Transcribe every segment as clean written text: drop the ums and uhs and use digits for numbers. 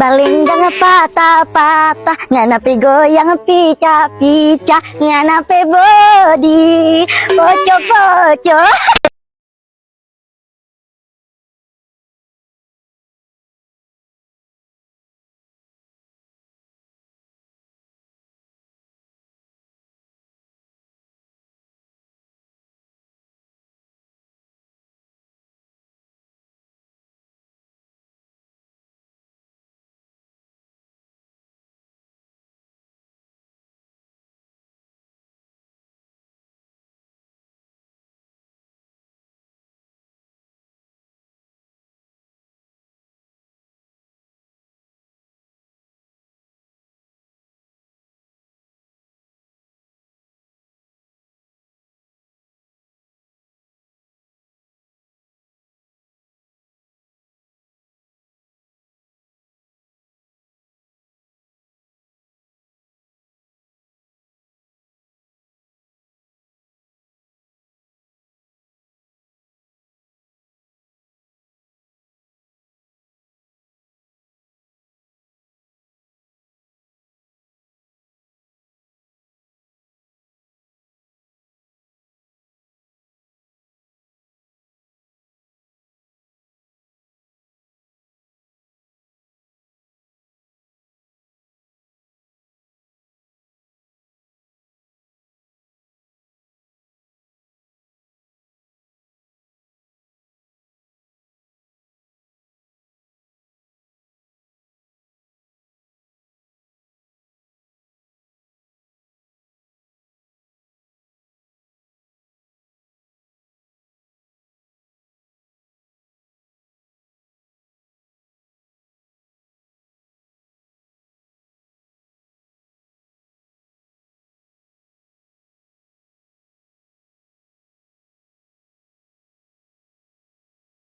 Balinggang patah-patah, nganape goyang pica-pica, nganape body, pocok-pocok.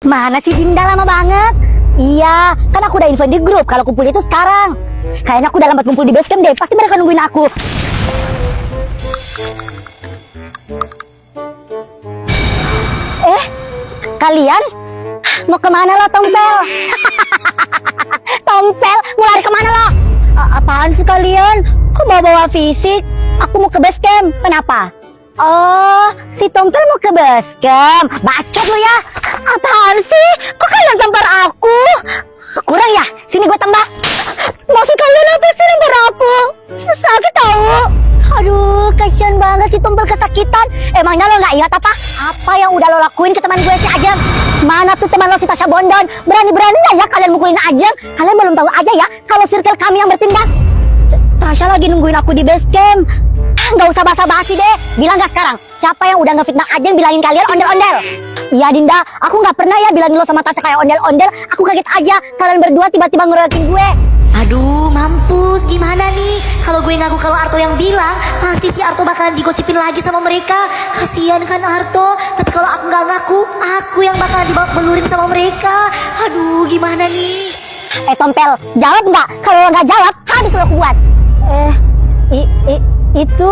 Mana sih Dinda, lama banget. Iya, kan aku udah info di grup kalau kumpul itu sekarang. Kayaknya aku udah lambat kumpul di base camp deh. Pasti mereka nungguin aku. Kalian mau kemana lo, Tompel? Tompel, mau lari kemana lo? Apaan sih kalian? Kok bawa-bawa fisik? Aku mau ke base camp. Kenapa? Oh, si Tompel mau ke base camp. Bacot lo ya. Apaan sih? Kok kalian tampar aku? Kurang ya? Sini gue tambah. Maksud kalian apa sih nampar aku? Sakit tahu. Aduh, kasihan banget si Tompel kesakitan. Emangnya lo gak ingat apa? Apa yang udah lo lakuin ke teman gue si Ajeng? Mana tuh teman lo si Tasya Bondon? Berani-beraninya ya kalian mukulin Ajeng? Kalian belum tahu aja ya kalau circle kami yang bertindak. Tasya lagi nungguin aku di base camp. Gak usah basa-basi deh. Bilang gak sekarang? Siapa yang udah ngefitnah Ajeng bilangin kalian ondel-ondel? Iya Dinda, aku gak pernah ya bilangin lo sama Tasya kayak ondel-ondel. Aku kaget aja kalian berdua tiba-tiba ngeroyokin gue. Aduh, mampus. Gimana nih? Kalau gue ngaku kalau Arto yang bilang, pasti si Arto bakalan digosipin lagi sama mereka. Kasian kan Arto. Tapi kalau aku nggak ngaku, aku yang bakalan dibelurin sama mereka. Aduh, gimana nih? Tompel, jawab nggak? Kalau lo nggak jawab, habis lo aku buat. Itu...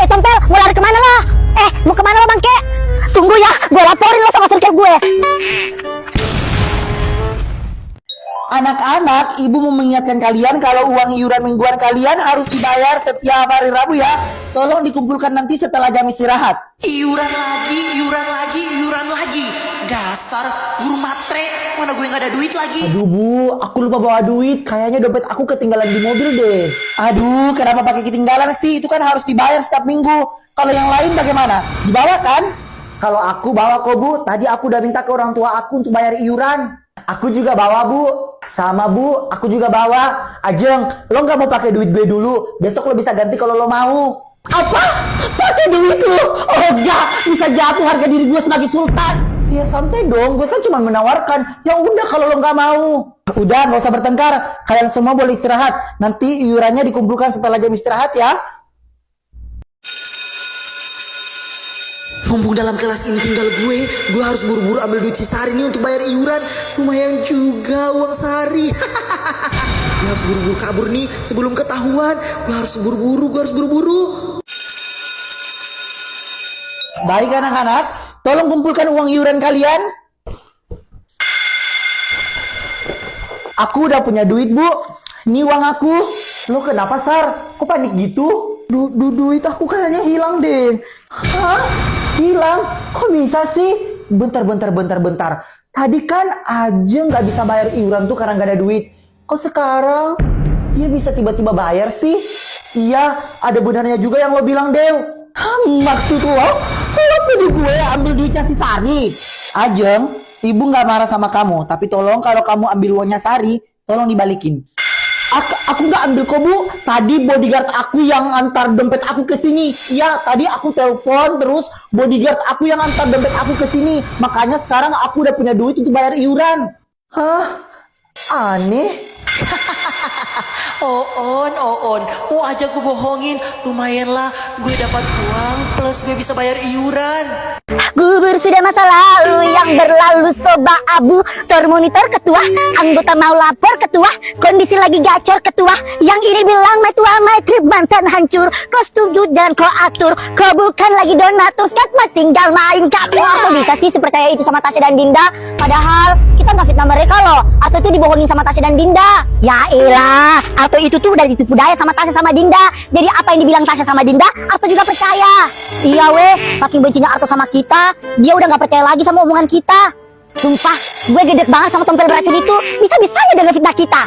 Tompel, mau lari kemana lo? Mau kemana lo bangke? Tunggu ya, gue laporin lo sama circle gue. Anak-anak, ibu mau mengingatkan kalian kalau uang iuran mingguan kalian harus dibayar setiap hari Rabu ya. Tolong dikumpulkan nanti setelah jam istirahat. Iuran lagi, iuran lagi, iuran lagi. Dasar guru matre, mana gue nggak ada duit lagi. Aduh Bu, aku lupa bawa duit. Kayaknya dompet aku ketinggalan di mobil deh. Aduh, kenapa pakai ketinggalan sih? Itu kan harus dibayar setiap minggu. Kalau yang lain bagaimana? Dibawa kan? Kalau aku bawa kok Bu. Tadi aku udah minta ke orang tua aku untuk bayar iuran. Aku juga bawa Bu. Sama Bu, aku juga bawa. Ajeng, lo nggak mau pakai duit gue dulu? Besok lo bisa ganti kalau lo mau. Apa? Pakai duit lo? Oh enggak, bisa jatuh harga diri gue sebagai sultan. Ya santai dong, gue kan cuma menawarkan. Ya udah kalau lo nggak mau. Udah, nggak usah bertengkar. Kalian semua boleh istirahat. Nanti iurannya dikumpulkan setelah jam istirahat ya. Mumpung dalam kelas ini tinggal gue harus buru-buru ambil duit si Sari ini untuk bayar iuran. Lumayan juga uang Sari. Gue harus buru-buru kabur nih sebelum ketahuan. Gue harus buru-buru. Baik anak-anak, tolong kumpulkan uang iuran kalian. Aku udah punya duit, Bu. Ini uang aku. Lo kenapa, Sar? Kok panik gitu? Duit aku kayaknya hilang deh. Hah? Hilang? Kok bisa sih? Bentar. Tadi kan Ajeng nggak bisa bayar iuran tuh karena nggak ada duit. Kok sekarang dia bisa tiba-tiba bayar sih? Iya, ada benarnya juga yang lo bilang, Dew. Maksud lo tuduh gue ambil duitnya si Sari? Ajeng, ibu nggak marah sama kamu, tapi tolong kalau kamu ambil uangnya Sari, tolong dibalikin. Aku nggak ambil kok, Bu. Tadi bodyguard aku yang antar dompet aku ke sini. Iya, tadi aku telepon terus bodyguard aku yang antar dompet aku ke sini. Makanya sekarang aku udah punya duit untuk bayar iuran. Hah? Aneh. Oon, mau aja gue bohongin, lumayan lah gue dapat uang plus gue bisa bayar iuran. Gugur sudah masa lalu yang berlalu soba abu. Tor monitor ketua, anggota mau lapor ketua, kondisi lagi gacor ketua. Yang ini bilang metua my trip mantan hancur. Kau setuju dan kau atur, kau bukan lagi donatur, skat tinggal main catur. Kok bisa sih sepercaya itu sama Tasya dan Dinda? Padahal kita nggak fitnah mereka loh. Atau itu dibohongin sama Tasya dan Dinda? Ya elah, atau itu tuh udah ditipu daya sama Tasya sama Dinda. Jadi apa yang dibilang Tasya sama Dinda, Arto juga percaya. Iya weh, saking bencinya Arto sama kita, dia udah nggak percaya lagi sama omongan kita. Sumpah, gue gede banget sama tompel beracun itu. Bisa-bisanya dia ngefitnah kita.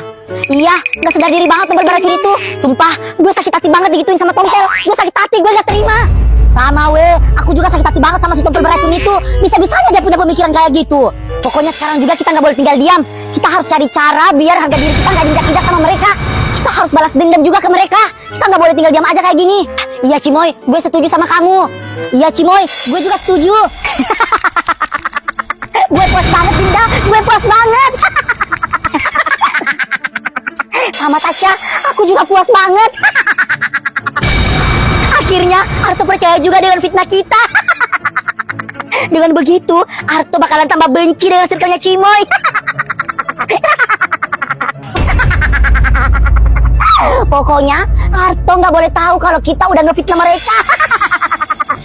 Iya, gak sadar diri banget tompel beracun itu. Sumpah, gue sakit hati banget digituin sama tompel. Gue sakit hati, gue gak terima. Sama weh, aku juga sakit hati banget sama si tompel beracun itu. Bisa-bisanya dia punya pemikiran kayak gitu. Pokoknya sekarang juga kita gak boleh tinggal diam. Kita harus cari cara biar harga diri kita gak diinjak-injak sama mereka. Kita harus balas dendam juga ke mereka. Kita gak boleh tinggal diam aja kayak gini. Iya Cimoy, gue setuju sama kamu. Iya Cimoy, gue juga setuju. Gue puas banget Dinda, gue puas banget. Sama Tasya, aku juga puas banget. Akhirnya Arto percaya juga dengan fitnah kita. Dengan begitu Arto bakalan tambah benci dengan circle-nya Cimoy. Pokoknya Arto nggak boleh tahu kalau kita udah ngefitnah mereka.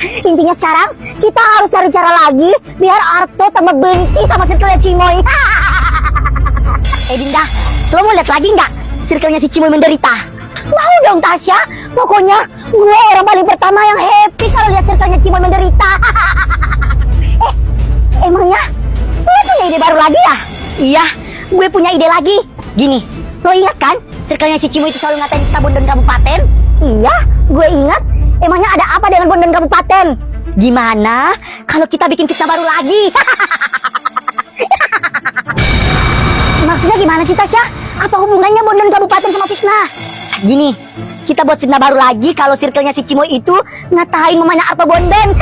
Intinya sekarang kita harus cari cara lagi biar Arto tambah benci sama circle-nya Cimoy. Dinda, lo mau lihat lagi nggak circle-nya si Cimoy menderita? Mau dong Tasya. Pokoknya gue orang paling pertama yang happy kalau lihat circle-nya Cimoy menderita. Emangnya lo punya ide baru lagi ya? Iya, gue punya ide lagi. Gini, lo ingat kan circle-nya si Cimoy itu selalu ngatain kita Bondan Kabupaten? Iya, gue ingat. Emangnya ada apa dengan Bondan Kabupaten? Gimana kalau kita bikin fitnah baru lagi? Maksudnya gimana sih Tasya? Apa hubungannya Bondan Kabupaten sama fitnah? Gini, kita buat fitnah baru lagi kalau circle-nya si Cimoy itu ngatain mamanya Arto Bondan.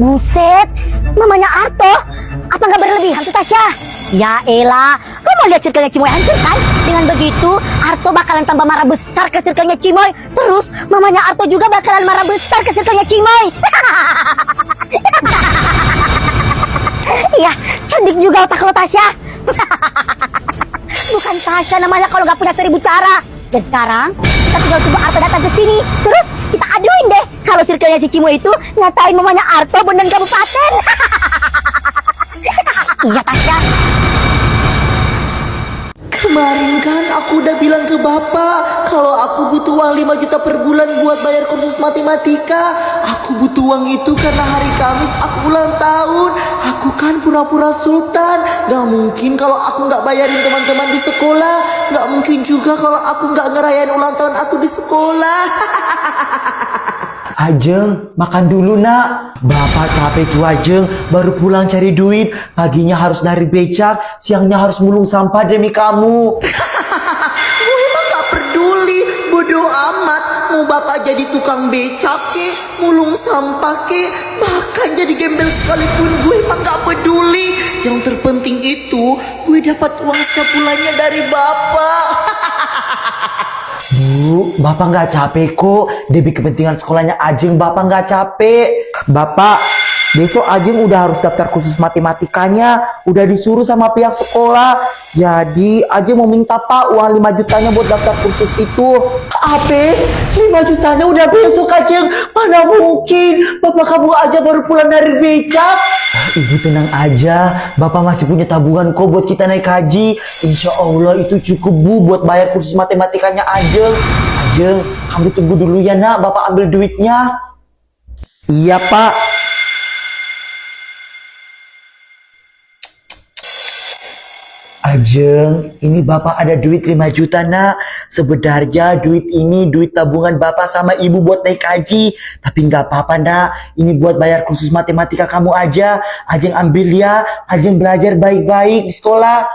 Buset, mamanya Arto? Apa nggak berlebihan tuh Tasya? Ya elah, lo mau lihat circle-nya Cimoy hancur kan? Dengan begitu, Arto bakalan tambah marah besar ke circle-nya Cimoy. Terus, mamanya Arto juga bakalan marah besar ke circle-nya Cimoy. Iya, cerdik juga otak lo Tasya. Bukan Tasya namanya kalau nggak punya 1000 cara. Dan sekarang, kita tinggal tunggu Arto datang ke sini. Terus, kita aduin deh kalau circle-nya si Cimoy itu ngatain mamanya Arto Bondan Kabupaten. Iya Tasya. Kemarin kan aku udah bilang ke bapak kalau aku butuh uang 5 juta per bulan buat bayar kursus matematika. Aku butuh uang itu karena hari Kamis aku ulang tahun. Aku kan pura-pura sultan. Gak mungkin kalau aku gak bayarin teman-teman di sekolah. Gak mungkin juga kalau aku gak ngerayain ulang tahun aku di sekolah. Ajeng, makan dulu nak. Bapak capek tuh Ajeng, baru pulang cari duit. Paginya harus narik becak, siangnya harus mulung sampah demi kamu. Gue emang gak peduli, bodoh amat. Mau bapak jadi tukang becak ke, mulung sampah ke, bahkan jadi gembel sekalipun gue emang gak peduli. Yang terpenting itu gue dapat uang setiap bulannya dari bapak. Bu, bapak nggak capek kok. Demi kepentingan sekolahnya Ajeng, bapak nggak capek. Bapak Besok Ajeng udah harus daftar khusus matematikanya, udah disuruh sama pihak sekolah. Jadi Ajeng mau minta Pak uang 5 jutanya buat daftar kursus itu. Apa? 5 jutanya udah besok Ajeng? Mana mungkin? Bapak kamu aja baru pulang dari becak. Ibu tenang aja, Bapak masih punya tabungan kok buat kita naik haji. Insya Allah itu cukup Bu buat bayar kursus matematikanya Ajeng. Ajeng, kamu tunggu dulu ya nak, Bapak ambil duitnya. Iya Pak. Ajeng, ini Bapak ada duit 5 juta nak. Sebenarnya duit ini duit tabungan Bapak sama Ibu buat naik haji. Tapi nggak apa-apa nak, ini buat bayar kursus matematika kamu aja. Ajeng ambil ya, Ajeng belajar baik-baik di sekolah.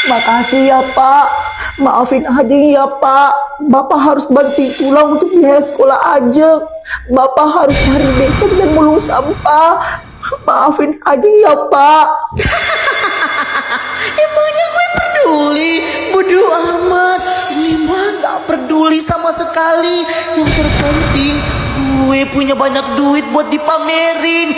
Makasih ya Pak, maafin Ajeng ya Pak. Bapak harus banting tulang untuk biaya sekolah Ajeng. Bapak harus cari becak dan mulung sampah. Maafin Ajeng ya Pak. Emangnya gue peduli? Bodoh amat. Gue mah gak peduli sama sekali. Yang terpenting gue punya banyak duit buat dipamerin.